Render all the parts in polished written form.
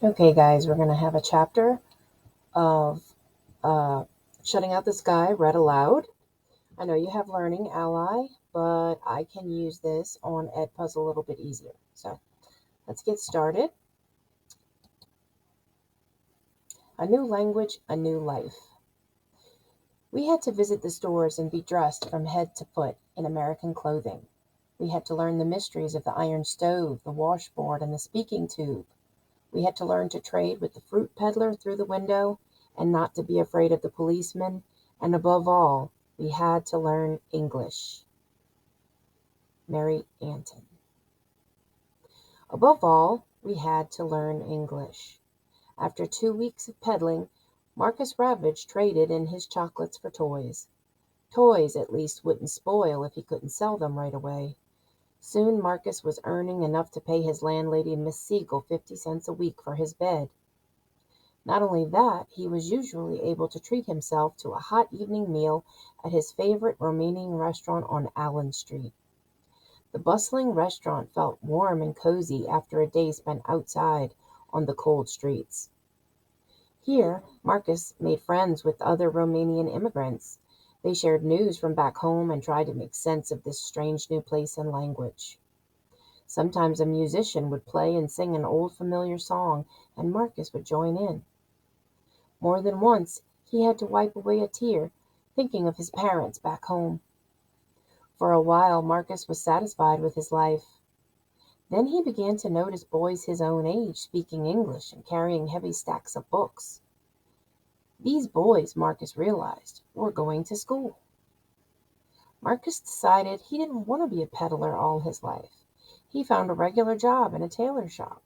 Okay, guys, we're going to have a chapter of uh, Shutting Out the Sky read aloud. I know you have Learning Ally, but I can use this on Edpuzzle a little bit easier. So let's get started. A new language, a new life. We had to visit the stores and be dressed from head to foot in American clothing. We had to learn the mysteries of the iron stove, the washboard, and the speaking tube. We had to learn to trade with the fruit peddler through the window and not to be afraid of the policeman. And above all, we had to learn English. Mary Antin. Above all, we had to learn English. After 2 weeks of peddling, Marcus Ravage traded in his chocolates for toys. Toys, at least, wouldn't spoil if he couldn't sell them right away. Soon Marcus was earning enough to pay his landlady, Miss Siegel, 50 cents a week for his bed. Not only that, he was usually able to treat himself to a hot evening meal at his favorite Romanian restaurant on Allen Street. The bustling restaurant felt warm and cozy after a day spent outside on the cold streets. Here, Marcus made friends with other Romanian immigrants. They shared news from back home and tried to make sense of this strange new place and language. Sometimes a musician would play and sing an old familiar song, and Marcus would join in. More than once he had to wipe away a tear, thinking of his parents back home. For a while Marcus was satisfied with his life. Then he began to notice boys his own age speaking English and carrying heavy stacks of books. These boys, Marcus realized, were going to school. Marcus decided he didn't want to be a peddler all his life. He found a regular job in a tailor shop.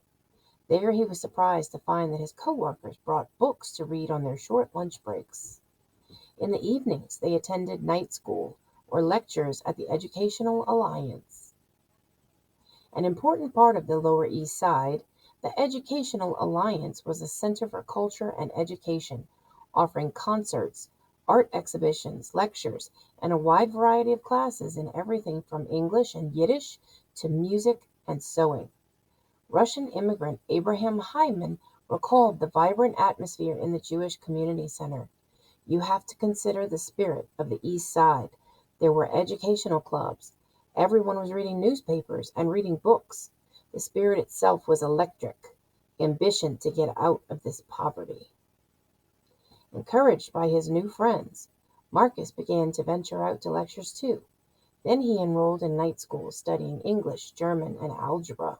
There he was surprised to find that his coworkers brought books to read on their short lunch breaks. In the evenings they attended night school or lectures at the Educational Alliance. An important part of the Lower East Side, the Educational Alliance was a center for culture and education, offering concerts, art exhibitions, lectures, and a wide variety of classes in everything from English and Yiddish to music and sewing. Russian immigrant Abraham Hyman recalled the vibrant atmosphere in the Jewish Community Center. You have to consider the spirit of the East Side. There were educational clubs. Everyone was reading newspapers and reading books. The spirit itself was electric. Ambition to get out of this poverty. Encouraged by his new friends, Marcus began to venture out to lectures too. Then he enrolled in night school, studying English, German, and algebra.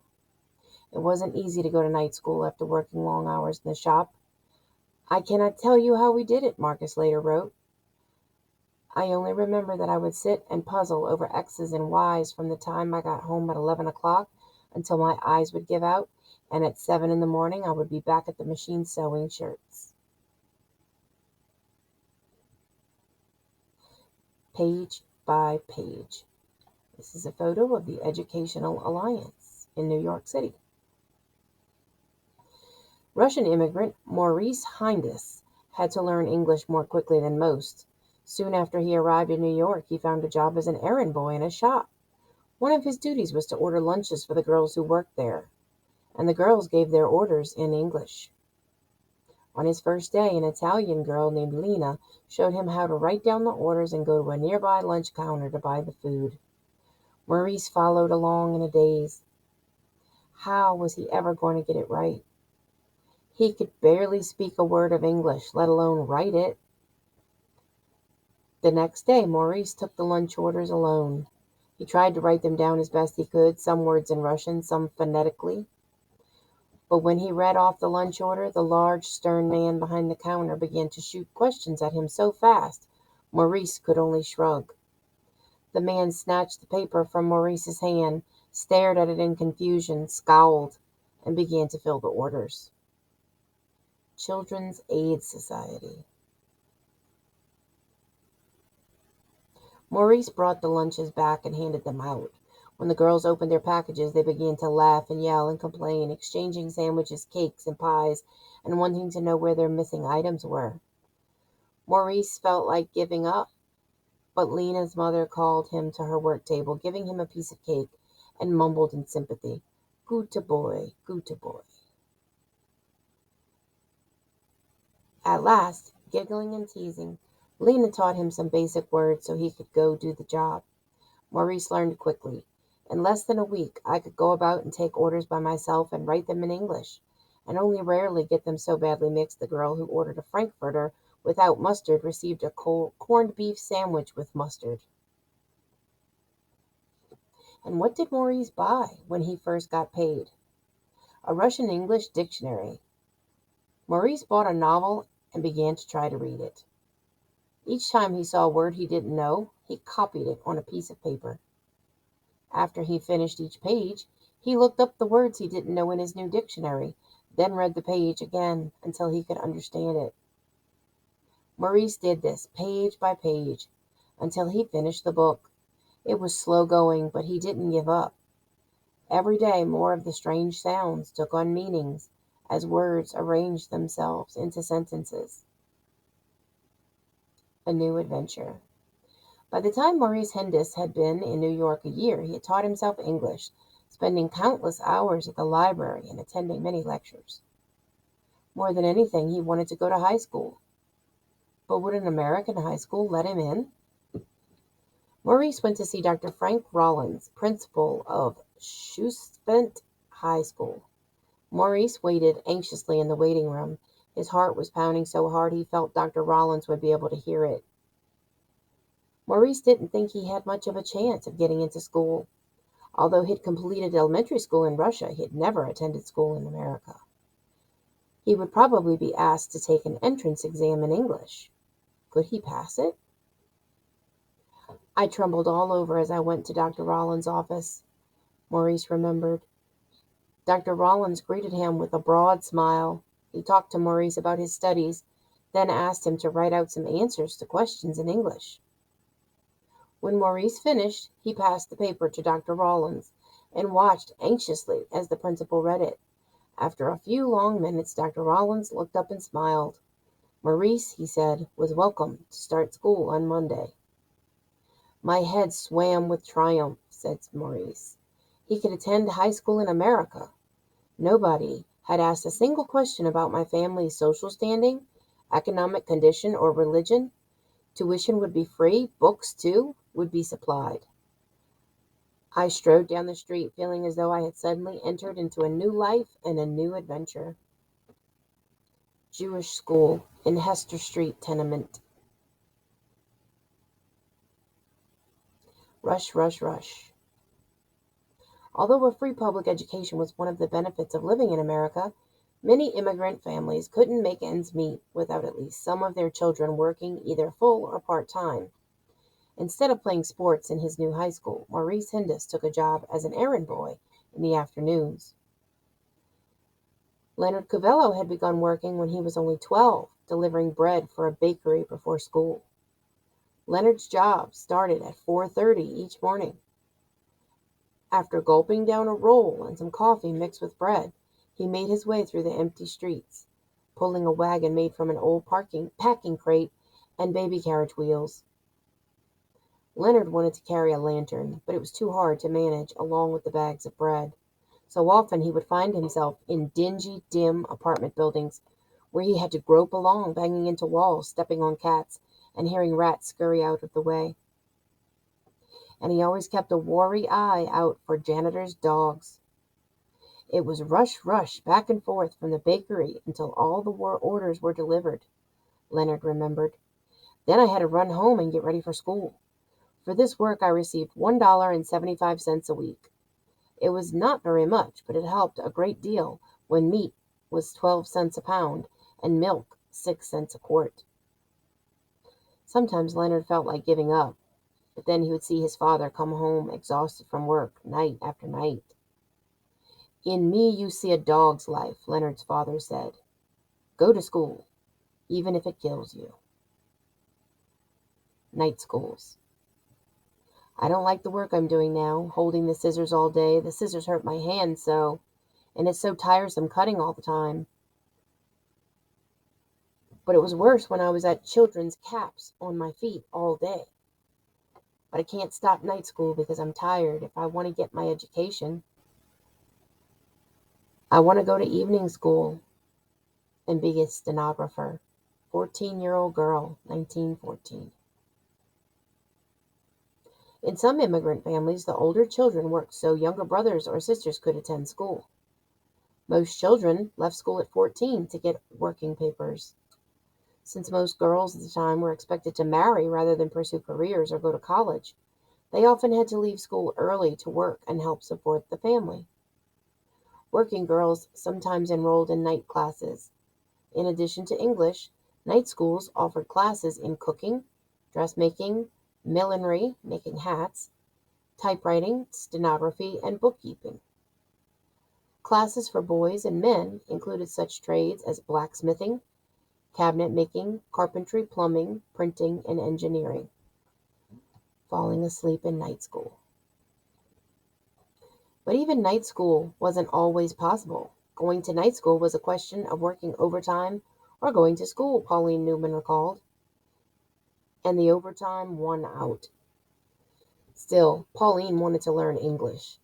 It wasn't easy to go to night school after working long hours in the shop. I cannot tell you how we did it, Marcus later wrote. I only remember that I would sit and puzzle over X's and Y's from the time I got home at 11 o'clock until my eyes would give out, and at 7 in the morning I would be back at the machine sewing shirts. Page by page. This is a photo of the Educational Alliance in New York City. Russian immigrant Maurice Hindus had to learn English more quickly than most. Soon after he arrived in New York, he found a job as an errand boy in a shop. One of his duties was to order lunches for the girls who worked there, and the girls gave their orders in English. On his first day, an Italian girl named Lena showed him how to write down the orders and go to a nearby lunch counter to buy the food. Maurice followed along in a daze. How was he ever going to get it right? He could barely speak a word of English, let alone write it. The next day Maurice took the lunch orders alone. He tried to write them down as best he could, some words in Russian, some phonetically. But when he read off the lunch order, the large, stern man behind the counter began to shoot questions at him so fast Maurice could only shrug. The man snatched the paper from Maurice's hand, stared at it in confusion, scowled, and began to fill the orders. Children's Aid Society. Maurice brought the lunches back and handed them out. When the girls opened their packages, they began to laugh and yell and complain, exchanging sandwiches, cakes, and pies, and wanting to know where their missing items were. Maurice felt like giving up, but Lena's mother called him to her work table, giving him a piece of cake, and mumbled in sympathy, "Gute boy, gute boy." At last, giggling and teasing, Lena taught him some basic words so he could go do the job. Maurice learned quickly. In less than a week, I could go about and take orders by myself and write them in English, and only rarely get them so badly mixed the girl who ordered a frankfurter without mustard received a corned beef sandwich with mustard. And what did Maurice buy when he first got paid? A Russian English dictionary. Maurice bought a novel and began to try to read it. Each time he saw a word he didn't know, he copied it on a piece of paper. After he finished each page, he looked up the words he didn't know in his new dictionary, then read the page again until he could understand it. Maurice did this page by page until he finished the book. It was slow going, but he didn't give up. Every day more of the strange sounds took on meanings as words arranged themselves into sentences. A new adventure. By the time Maurice Hindis had been in New York a year, he had taught himself English, spending countless hours at the library and attending many lectures. More than anything, he wanted to go to high school. But would an American high school let him in? Maurice went to see Dr. Frank Rollins, principal of Shusvent High School. Maurice waited anxiously in the waiting room. His heart was pounding so hard he felt Dr. Rollins would be able to hear it. Maurice didn't think he had much of a chance of getting into school. Although he'd completed elementary school in Russia, he had never attended school in America. He would probably be asked to take an entrance exam in English. Could he pass it? I trembled all over as I went to Dr. Rollins' office, Maurice remembered. Dr. Rollins greeted him with a broad smile. He talked to Maurice about his studies, then asked him to write out some answers to questions in English. When Maurice finished, he passed the paper to Dr. Rollins and watched anxiously as the principal read it. After a few long minutes, Dr. Rollins looked up and smiled. Maurice, he said, was welcome to start school on Monday. My head swam with triumph, said Maurice. He could attend high school in America. Nobody had asked a single question about my family's social standing, economic condition, or religion. Tuition would be free. Books, too, would be supplied. I strode down the street, feeling as though I had suddenly entered into a new life and a new adventure. Jewish school in Hester Street tenement. Rush, rush, rush. Although a free public education was one of the benefits of living in America, many immigrant families couldn't make ends meet without at least some of their children working either full or part-time. Instead of playing sports in his new high school, Maurice Hindis took a job as an errand boy in the afternoons. Leonard Covello had begun working when he was only 12, delivering bread for a bakery before school. Leonard's job started at 4:30 each morning. After gulping down a roll and some coffee mixed with bread, he made his way through the empty streets, pulling a wagon made from an old packing crate and baby carriage wheels. Leonard wanted to carry a lantern, but it was too hard to manage along with the bags of bread. So often he would find himself in dingy, dim apartment buildings where he had to grope along, banging into walls, stepping on cats, and hearing rats scurry out of the way. And he always kept a wary eye out for janitors' dogs. It was rush, rush, back and forth from the bakery until all the orders were delivered, Leonard remembered. Then I had to run home and get ready for school. For this work I received $1.75 a week. It was not very much, but it helped a great deal when meat was 12 cents a pound and milk 6 cents a quart. Sometimes Leonard felt like giving up, but then he would see his father come home exhausted from work night after night. In me you see a dog's life, Leonard's father said. Go to school, even if it kills you. Night schools. I don't like the work I'm doing now, holding the scissors all day. The scissors hurt my hands so, and it's so tiresome cutting all the time. But it was worse when I was at children's caps on my feet all day. But I can't stop night school because I'm tired if I want to get my education. I want to go to evening school and be a stenographer. 14-year-old girl, 1914. In some immigrant families, the older children worked so younger brothers or sisters could attend school. Most children left school at 14 to get working papers. Since most girls at the time were expected to marry rather than pursue careers or go to college, they often had to leave school early to work and help support the family. Working girls sometimes enrolled in night classes. In addition to English, night schools offered classes in cooking, dressmaking, millinery, making hats, typewriting, stenography, and bookkeeping. Classes for boys and men included such trades as blacksmithing, cabinet making, carpentry, plumbing, printing, and engineering. Falling asleep in night school. But even night school wasn't always possible. Going to night school was a question of working overtime or going to school, Pauline Newman recalled. And the overtime won out. Still, Pauline wanted to learn English.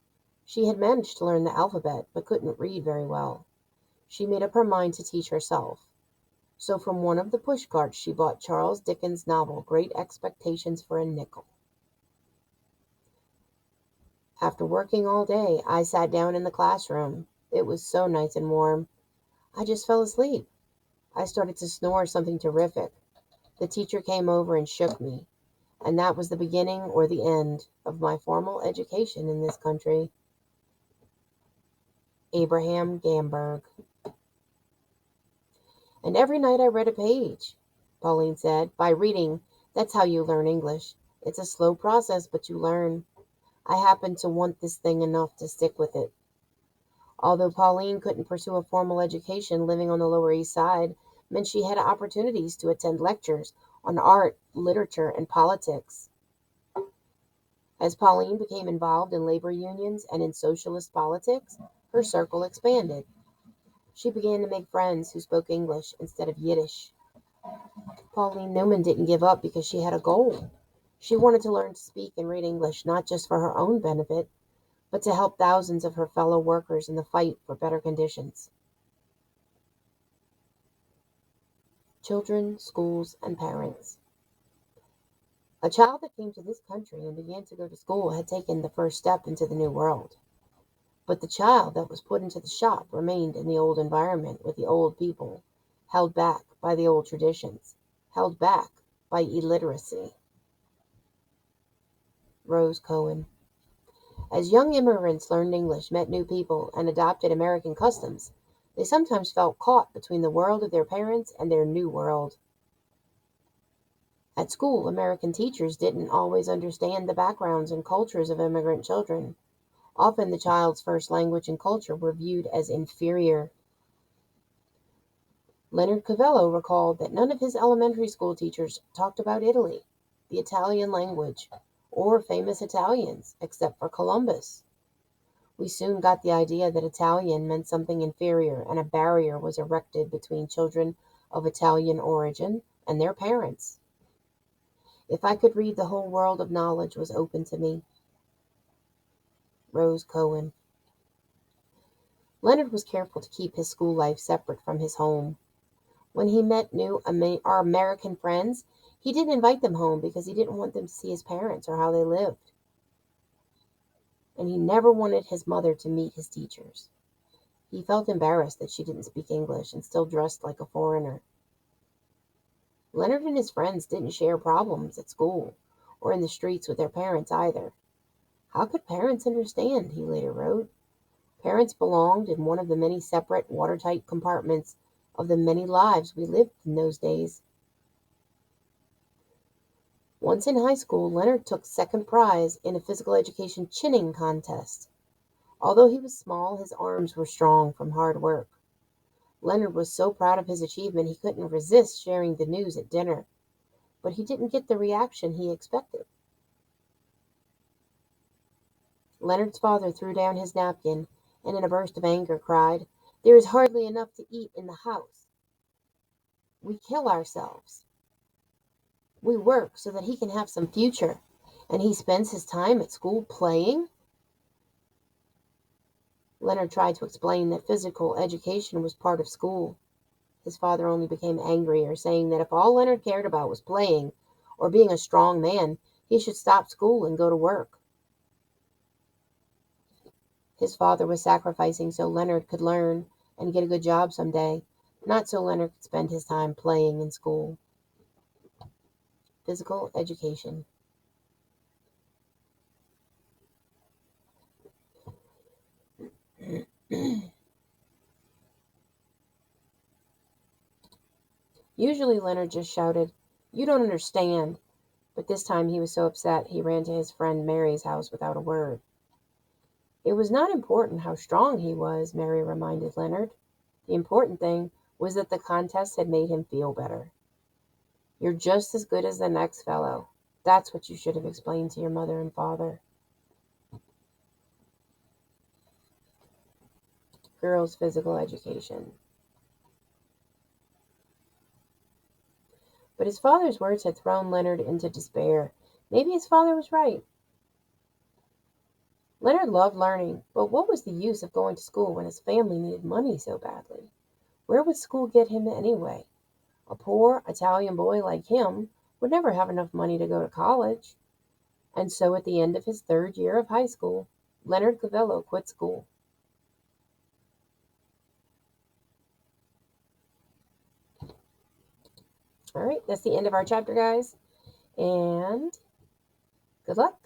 She had managed to learn the alphabet, but couldn't read very well. She made up her mind to teach herself. So from one of the pushcarts she bought Charles Dickens' novel, Great Expectations, for a nickel. After working all day, I sat down in the classroom. It was so nice and warm. I just fell asleep. I started to snore something terrific. The teacher came over and shook me, and that was the beginning or the end of my formal education in this country. Abraham Gamberg. And every night I read a page, Pauline said. By reading, that's how you learn English. It's a slow process, but you learn. I happened to want this thing enough to stick with it. Although Pauline couldn't pursue a formal education, living on the Lower East Side meant she had opportunities to attend lectures on art, literature, and politics. As Pauline became involved in labor unions and in socialist politics, her circle expanded. She began to make friends who spoke English instead of Yiddish. Pauline Newman didn't give up because she had a goal. She wanted to learn to speak and read English not just for her own benefit, but to help thousands of her fellow workers in the fight for better conditions. Children, schools, and parents. A child that came to this country and began to go to school had taken the first step into the new world. But the child that was put into the shop remained in the old environment with the old people, held back by the old traditions, held back by illiteracy. Rose Cohen. As young immigrants learned English, met new people, and adopted American customs, they sometimes felt caught between the world of their parents and their new world. At school, American teachers didn't always understand the backgrounds and cultures of immigrant children. Often the child's first language and culture were viewed as inferior. Leonard Covello recalled that none of his elementary school teachers talked about Italy, the Italian language, or famous Italians, except for Columbus. We soon got the idea that Italian meant something inferior, and a barrier was erected between children of Italian origin and their parents. If I could read, the whole world of knowledge was open to me. Rose Cohen. Leonard was careful to keep his school life separate from his home. When he met our American friends, he didn't invite them home because he didn't want them to see his parents or how they lived. And he never wanted his mother to meet his teachers. He felt embarrassed that she didn't speak English and still dressed like a foreigner. Leonard and his friends didn't share problems at school or in the streets with their parents either. How could parents understand, he later wrote. Parents belonged in one of the many separate, watertight compartments of the many lives we lived in those days. Once in high school, Leonard took second prize in a physical education chinning contest. Although he was small, his arms were strong from hard work. Leonard was so proud of his achievement he couldn't resist sharing the news at dinner, but he didn't get the reaction he expected. Leonard's father threw down his napkin and in a burst of anger cried, "There is hardly enough to eat in the house. We kill ourselves. We work so that he can have some future, and he spends his time at school playing?" Leonard tried to explain that physical education was part of school. His father only became angrier, saying that if all Leonard cared about was playing or being a strong man, he should stop school and go to work. His father was sacrificing so Leonard could learn and get a good job someday, not so Leonard could spend his time playing in school. Physical education. Usually Leonard just shouted, "You don't understand," but this time he was so upset he ran to his friend Mary's house without a word. It was not important how strong he was, Mary reminded Leonard. The important thing was that the contest had made him feel better. "You're just as good as the next fellow. That's what you should have explained to your mother and father." Girls' physical education. But his father's words had thrown Leonard into despair. Maybe his father was right. Leonard loved learning, but what was the use of going to school when his family needed money so badly? Where would school get him anyway? A poor Italian boy like him would never have enough money to go to college. And so at the end of his third year of high school, Leonard Cavello quit school. All right, that's the end of our chapter, guys. And good luck.